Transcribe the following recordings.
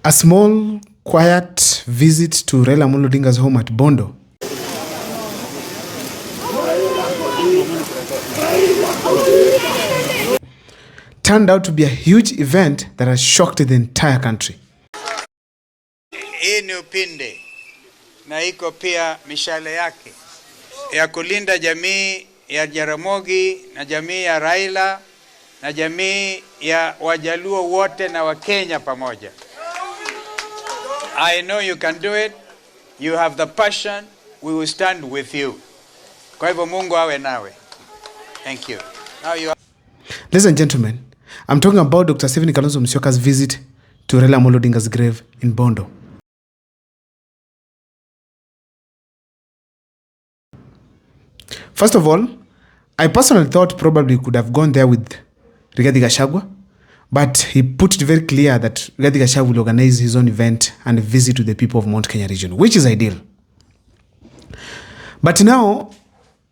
A small, quiet visit to Raila Amolo Odinga's home at Bondo turned out to be a huge event that has shocked the entire country. Hii ni upinde na iko pia mishale yake ya kulinda jamii ya Jaramogi na jamii ya Raila na jamii ya Wajaluo wote na Wakenya pamoja. I know you can do it. You have the passion. We will stand with you. Kwa hivyo Mungu awe nawe. Thank you. Now you are... Ladies and gentlemen, I'm talking about Dr. Stephen Kalonzo Musyoka's visit to Raila Amolo Odinga's grave in Bondo. First of all, I personally thought probably could have gone there with Rigathi Gachagua, but he put it very clear that Rigathi Gachagua will organize his own event and visit to the people of Mount Kenya region, which is ideal. But now,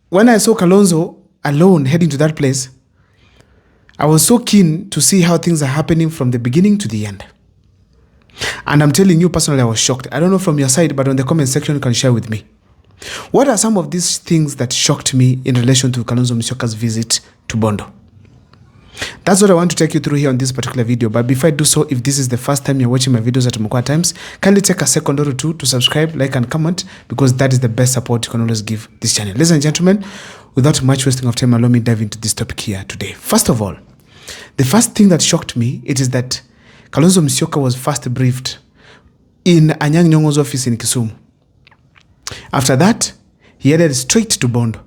when I saw Kalonzo alone heading to that place, I was so keen to see how things are happening from the beginning to the end. And I'm telling you personally, I was shocked. I don't know from your side, but on the comment section, you can share with me. What are some of these things that shocked me in relation to Kalonzo Musyoka's visit to Bondo? That's what I want to take you through here on this particular video. But before I do so, if this is the first time you're watching my videos at Mukwa Times, kindly take a second or two to subscribe, like, and comment, because that is the best support you can always give this channel. Ladies and gentlemen, without much wasting of time, allow me to dive into this topic here today. First of all, the first thing that shocked me, it is that Kalonzo Musyoka was first briefed in Anyang' Nyong'o's office in Kisumu. After that, he headed straight to Bondo.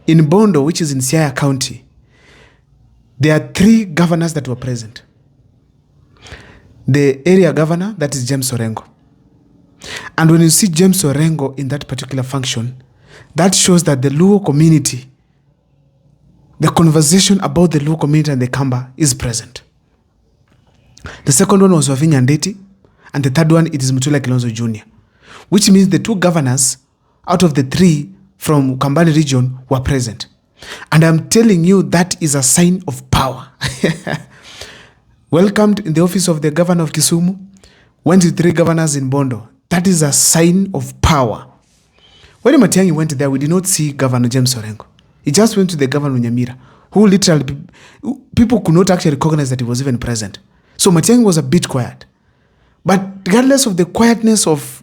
In Bondo, which is in Siaya County, there are 3 governors that were present. The area governor, that is James Orengo. And when you see James Orengo in that particular function, that shows that the Luo community, the conversation about the Luo community and the Kamba is present. The second one was Wavinya Ndeti, and the third one, it is Mutula Kilonzo Jr., which means the 2 governors out of the 3 from Kambani region were present. And I'm telling you, that is a sign of power. Welcomed in the office of the governor of Kisumu, went to 3 governors in Bondo. That is a sign of power. When Matiang'i went there, we did not see Governor James Orengo. He just went to the governor Nyamira, who literally, people could not actually recognize that he was even present. So Matiang'i was a bit quiet. But regardless of the quietness of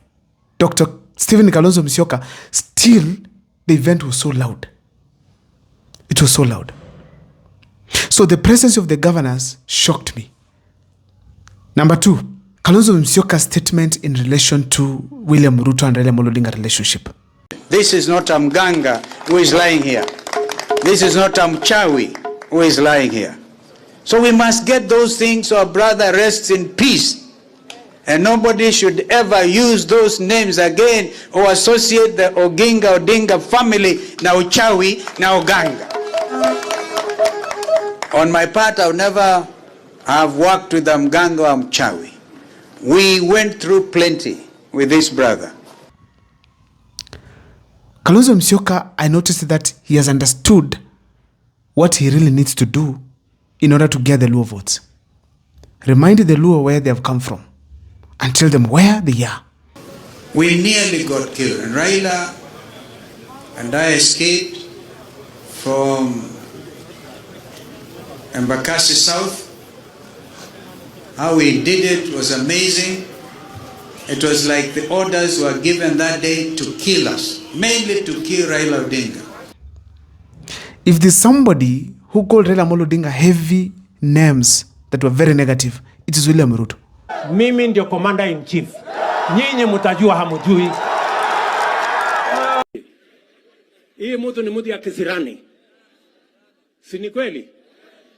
Dr. Stephen Kalonzo Musyoka, still the event was so loud. It was so loud. So the presence of the governors shocked me. Number 2, Kalonzo Musyoka's statement in relation to William Ruto and Raila Amolo Odinga relationship. This is not a Mganga who is lying here. This is not a Mchawi who is lying here. So we must get those things so our brother rests in peace. And nobody should ever use those names again or associate the Oginga Odinga family na Uchawi na Uganga. On my part, I'll never have worked with a Mganga or Mchawi. We went through plenty with this brother. Kalonzo Musyoka, I noticed that he has understood what he really needs to do in order to get the Luo votes. Remind the Luo where they have come from and tell them where they are. We nearly got killed, and Raila and I escaped from Embakasi South. How we did it was amazing. It was like the orders were given that day to kill us, mainly to kill Raila Odinga. If there's somebody who called Raila Amolo Odinga heavy names that were very negative, it is William Ruto. Mimi ndio commander in chief. Nyinyi mtajua hamujui. Hii mtu ni mtu ya kisirani. Si ni kweli?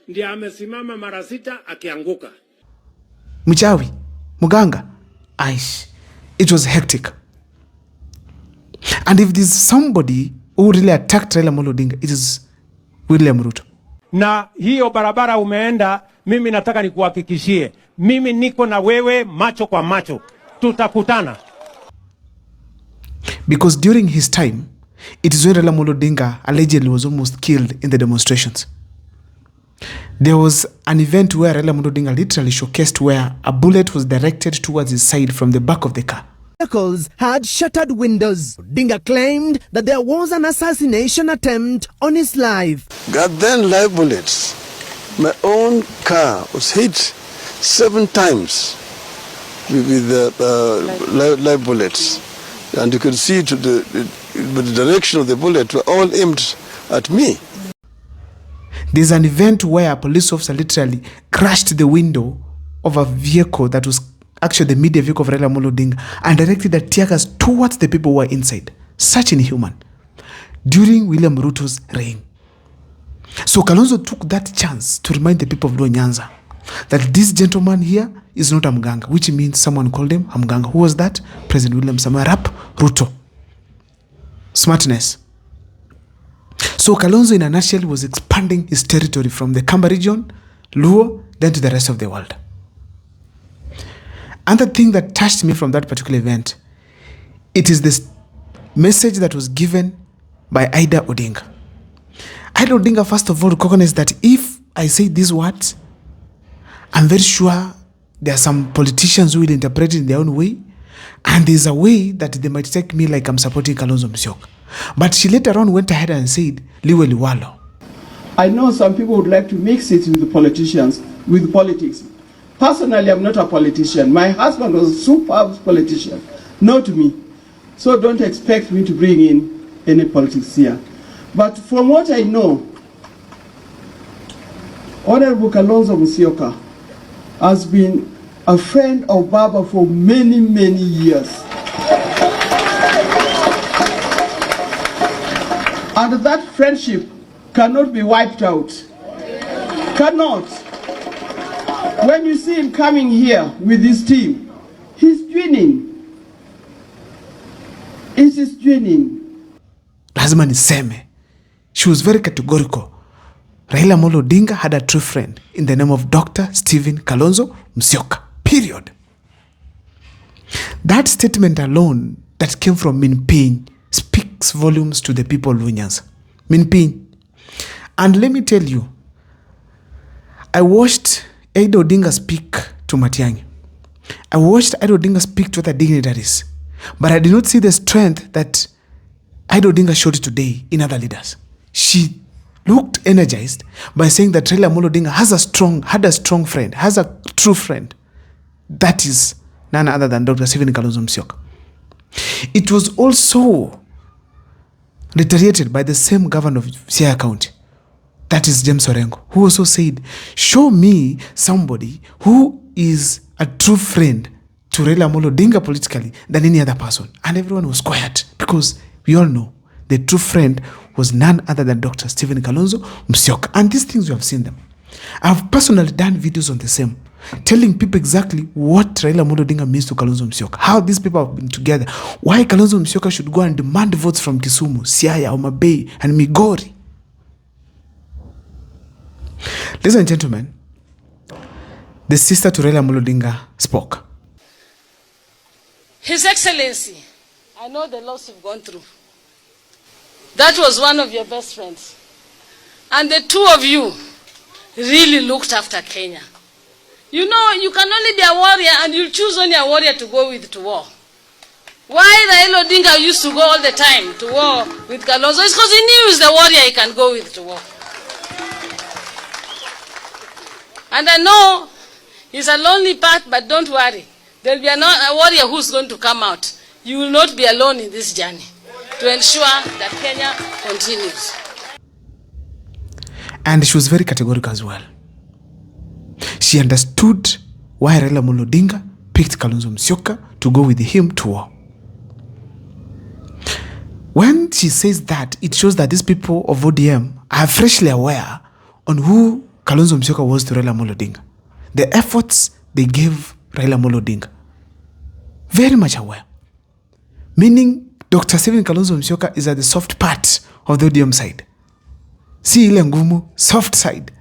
Ndiye amesimama mara 6 akianguka. Mchawi, Muganga, Aish. It was hectic. And if there's somebody who really attacked Raila Amolo Odinga, it is William Ruto. Na hiyo barabara umeenda, mimi nataka nikuhakikishie, mimi niko na wewe macho kwa macho. Tutakutana. Because during his time, it is when Raila Amolo Odinga allegedly was almost killed in the demonstrations. There was an event where Raila Amolo Odinga literally showcased where a bullet was directed towards his side from the back of the car. Vehicles had shattered windows. Odinga claimed that there was an assassination attempt on his life. Got then live bullets. My own car was hit 7 times with live bullets. And you could see the direction of the bullet were all aimed at me. There's an event where a police officer literally crashed the window of a vehicle that was actually the media vehicle of Raila Amolo Odinga and directed the tear gas towards the people who were inside. Such inhuman. During William Ruto's reign. So Kalonzo took that chance to remind the people of Luo Nyanza that this gentleman here is not a mganga, which means someone called him a mganga. Who was that? President William Samoei Arap Ruto. Smartness. So Kalonzo in a nutshell was expanding his territory from the Kamba region, Luo, then to the rest of the world. Another thing that touched me from that particular event, it is this message that was given by Ida Odinga. Ida Odinga first of all recognized that if I say these words, I'm very sure there are some politicians who will interpret it in their own way, and there's a way that they might take me like I'm supporting Kalonzo Musyoka. But she later on went ahead and said, Liwe Liwalo. I know some people would like to mix it with the politicians, with politics. Personally, I'm not a politician. My husband was a superb politician, not me. So don't expect me to bring in any politics here. But from what I know, Honorable Kalonzo Musyoka has been a friend of Baba for many, many years. And that friendship cannot be wiped out. Cannot. When you see him coming here with his team, he's joining. It is joining. Lazima niseme. She was very categorical. Raila Amolo Odinga had a true friend in the name of Dr. Stephen Kalonzo Musyoka. Period. That statement alone that came from Minpin speaks volumes to the people of Luo Nyanza. Minpin. And let me tell you, I watched Ida Odinga speak to Matiang'i. I watched Ida Odinga speak to other dignitaries. But I did not see the strength that Ida Odinga showed today in other leaders. She looked energized by saying that Raila Amolo Odinga had a strong friend, has a true friend. That is none other than Dr. Stephen Kalonzo Musyoka. It was also reiterated by the same governor of Siaya County, that is James Orengo, who also said, show me somebody who is a true friend to Raila Amolo Odinga politically than any other person. And everyone was quiet because we all know the true friend was none other than Dr. Stephen Kalonzo Musyoka. And these things, we have seen them. I've personally done videos on the same, telling people exactly what Raila Amolo Odinga means to Kalonzo Musyoka, how these people have been together, why Kalonzo Musyoka should go and demand votes from Kisumu, Siaya, Homa Bay, and Migori. Ladies and gentlemen, the sister to Raila Amolo Odinga spoke. His Excellency, I know the loss you've gone through. That was one of your best friends. And the two of you really looked after Kenya. You know, you can only be a warrior and you choose only a warrior to go with to war. Why Raila Odinga used to go all the time to war with Kalonzo? It's because he knew he's the warrior he can go with to war. And I know he's a lonely path, but don't worry. There'll be a warrior who's going to come out. You will not be alone in this journey to ensure that Kenya continues. And she was very categorical as well. She understood why Raila Amolo Odinga picked Kalonzo Musyoka to go with him to war. When she says that, it shows that these people of ODM are freshly aware on who Kalonzo Musyoka was to Raila Amolo Odinga. The efforts they gave Raila Amolo Odinga. Very much aware. Meaning, Dr. Stephen Kalonzo Musyoka is at the soft part of the ODM side. See ile ngumu, soft side.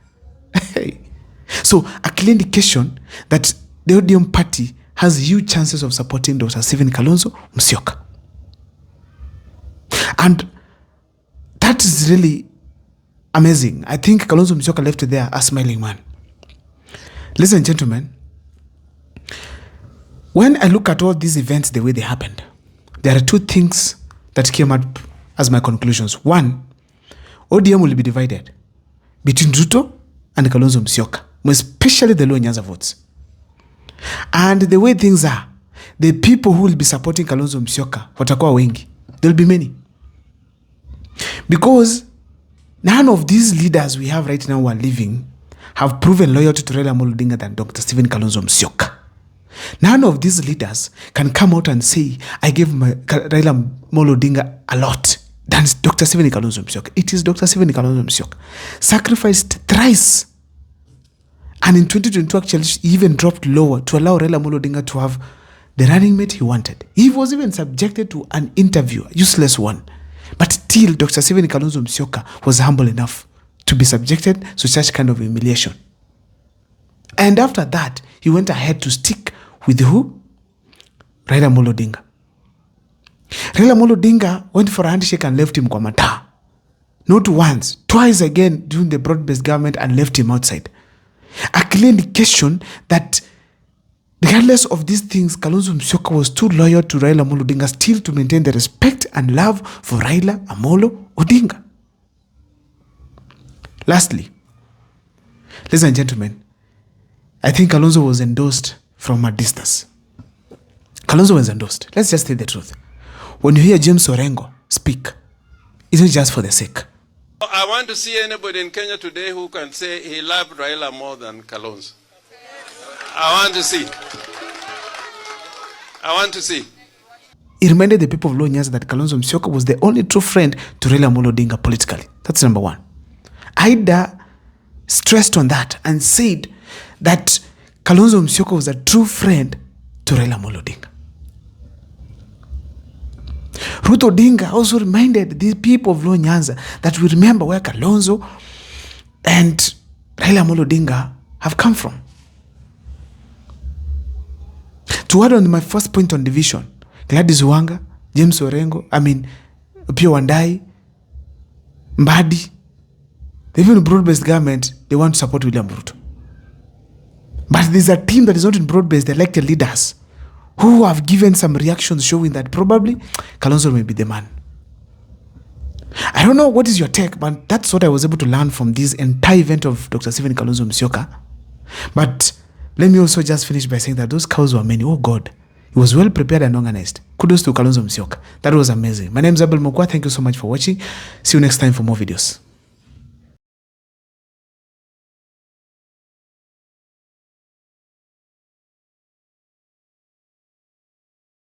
So, a clear indication that the ODM party has huge chances of supporting Dr. Stephen Kalonzo Musyoka. And that is really amazing. I think Kalonzo Musyoka left there a smiling man. Ladies and gentlemen, when I look at all these events the way they happened, there are two things that came up as my conclusions. One, ODM will be divided between Ruto and Kalonzo Musyoka, especially the Luo Nyanza votes. And the way things are, the people who will be supporting Kalonzo Musyoka, watakuwa wengi. There will be many. Because none of these leaders we have right now who are living have proven loyalty to Raila Amolo Odinga than Dr. Stephen Kalonzo Musyoka. None of these leaders can come out and say, I gave Raila Amolo Odinga a lot than Dr. Stephen Kalonzo Musyoka. It is Dr. Stephen Kalonzo Musyoka. Sacrificed thrice. And in 2022, actually, he even dropped lower to allow Raila Amolo Odinga to have the running mate he wanted. He was even subjected to an interview, a useless one. But still, Dr. Stephen Kalonzo Musyoka was humble enough to be subjected to such kind of humiliation. And after that, he went ahead to stick with who? Raila Amolo Odinga. Raila Amolo Odinga went for a handshake and left him kwa mataa. Not once, twice again during the broad-based government and left him outside. A clear indication that regardless of these things, Kalonzo Musyoka was too loyal to Raila Amolo Odinga still to maintain the respect and love for Raila Amolo Odinga. Lastly, ladies and gentlemen, I think Kalonzo was endorsed from a distance. Kalonzo was endorsed. Let's just say the truth. When you hear James Orengo speak, it's not just for the sake. I want to see anybody in Kenya today who can say he loved Raila more than Kalonzo. I want to see. I want to see. He reminded the people of Luo Nyanza that Kalonzo Musyoka was the only true friend to Raila Amolo Odinga politically. That's number one. Ida stressed on that and said that Kalonzo Musyoka was a true friend to Raila Amolo Odinga. Ruth Odinga also reminded the people of Luo Nyanza that we remember where Kalonzo and Raila Amolo Odinga have come from. To add on my first point on division, Gladys Wanga, James Orengo, Pio Wandai, Mbadi, even broad-based government, they want to support William Ruto. But there's a team that is not in broad-based, elected leaders, who have given some reactions showing that probably Kalonzo may be the man. I don't know what is your take, but that's what I was able to learn from this entire event of Dr. Stephen Kalonzo Musyoka. But let me also just finish by saying that those cows were many. Oh God, he was well prepared and organized. Kudos to Kalonzo Musyoka. That was amazing. My name is Abel Mokwa. Thank you so much for watching. See you next time for more videos.